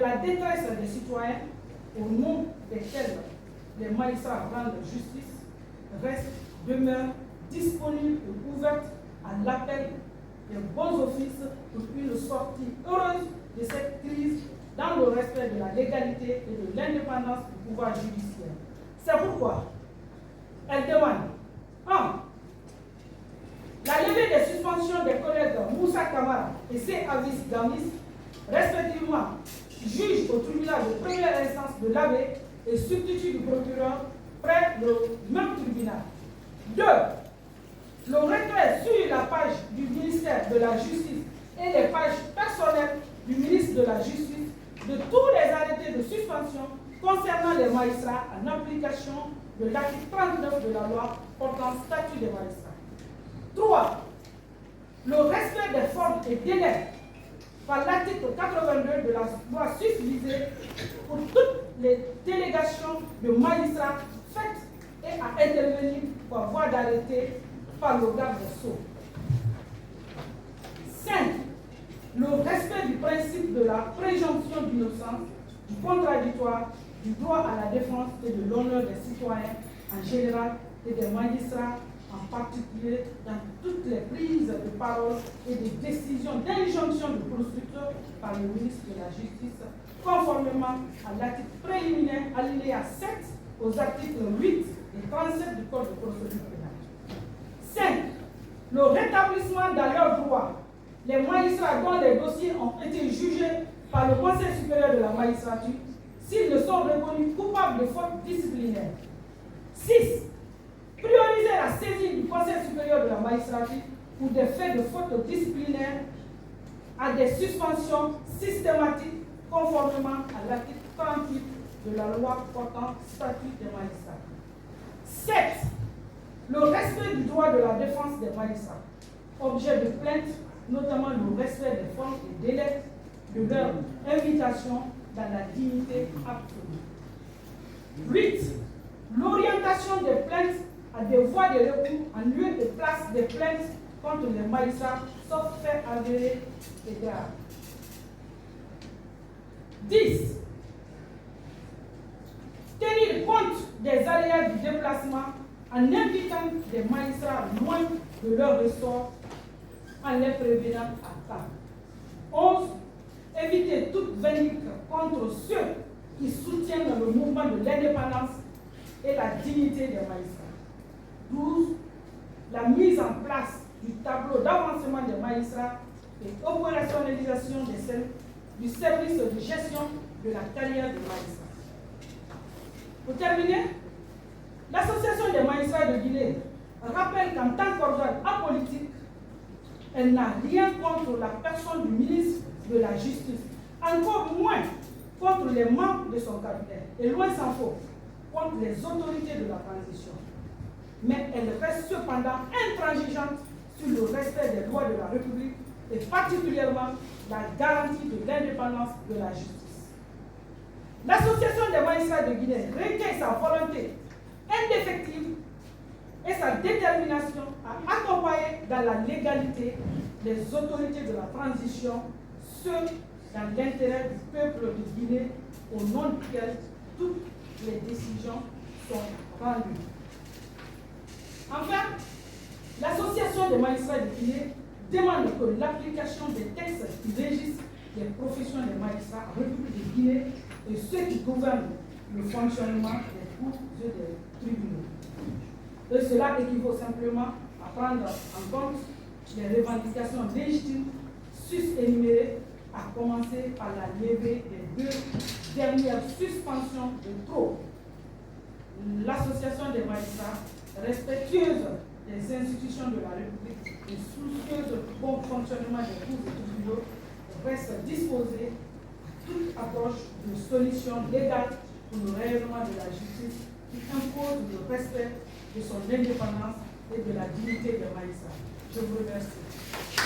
la détresse des citoyens, au nom desquels les magistrats rendent justice, demeure disponible et ouverte à l'appel des bons offices pour une sortie heureuse de cette crise dans le respect de la légalité et de l'indépendance du pouvoir judiciaire. C'est pourquoi elle demande 1. La levée des suspensions des collègues Moussa Kamara et C. Avis Gamis, respectivement juge au tribunal de première instance de l'AB et substitut du procureur près le même tribunal. 2. Le retrait sur la page du ministère de la Justice et les pages personnelles du ministre de la Justice de tous les arrêtés de suspension concernant les magistrats en application de l'article 39 de la loi portant statut des magistrats. 3. Le respect des formes et délais par l'article 82 de la loi susvisée pour toutes les délégations de magistrats faites et à intervenir par voie d'arrêté par le garde des Sceaux. 5. Le respect du principe de la présomption d'innocence, du contradictoire, du droit à la défense et de l'honneur des citoyens en général et des magistrats en particulier dans toutes les prises de parole et des décisions d'injonction de poursuite par le ministre de la Justice, conformément à l'article préliminaire alinéa 7 aux articles 8 et 37 du Code de procédure pénale. 5. Le rétablissement dans leurs droits. Les magistrats dont les dossiers ont été jugés par le Conseil supérieur de la magistrature s'ils ne sont reconnus coupables de fautes disciplinaires. 6. Prioriser la saisie du Conseil supérieur de la magistrature pour des faits de fautes disciplinaires à des suspensions systématiques conformément à l'article 38 de la loi portant statut des magistrats. 7. Le respect du droit de la défense des magistrats. Objet de plainte, notamment le respect des formes et délais de leur invitation dans la dignité absolue. 8. L'orientation des plaintes à des voies de recours en lieu et place des plaintes contre les magistrats, sauf fait avéré et grave. 10. Tenir compte des aléas du déplacement en invitant des magistrats loin de leur ressort en les prévenant à temps. 11. Éviter toute vindicte contre ceux qui soutiennent le mouvement de l'indépendance et la dignité des magistrats. 12. La mise en place du tableau d'avancement des magistrats et opérationnalisation du service de gestion de la carrière des magistrats. Pour terminer, l'Association des magistrats de Guinée rappelle qu'en tant qu'organe apolitique, elle n'a rien contre la personne du ministre de la Justice, encore moins contre les membres de son cabinet, et loin s'en faut, contre les autorités de la transition. Mais elle reste cependant intransigeante sur le respect des lois de la République et particulièrement la garantie de l'indépendance de la justice. L'Association des magistrats de Guinée requiert sa volonté indéfectible et sa détermination à accompagner dans la légalité les autorités de la transition, ce dans l'intérêt du peuple de Guinée au nom duquel toutes les décisions sont rendues. Enfin, l'Association des magistrats de Guinée demande que l'application des textes qui régissent les professions des magistrats en République de Guinée et ceux qui gouvernent le fonctionnement des cours et des tribunaux. Et cela équivaut simplement à prendre en compte les revendications légitimes sus-énumérées, à commencer par la levée des 2 dernières suspensions de trop. L'Association des magistrats, respectueuse des institutions de la République et soucieuse du bon fonctionnement des cours et tribunaux, reste disposée à toute approche de solution légale pour le rayonnement de la justice qui impose le respect de son indépendance et de la dignité des magistrats. Je vous remercie.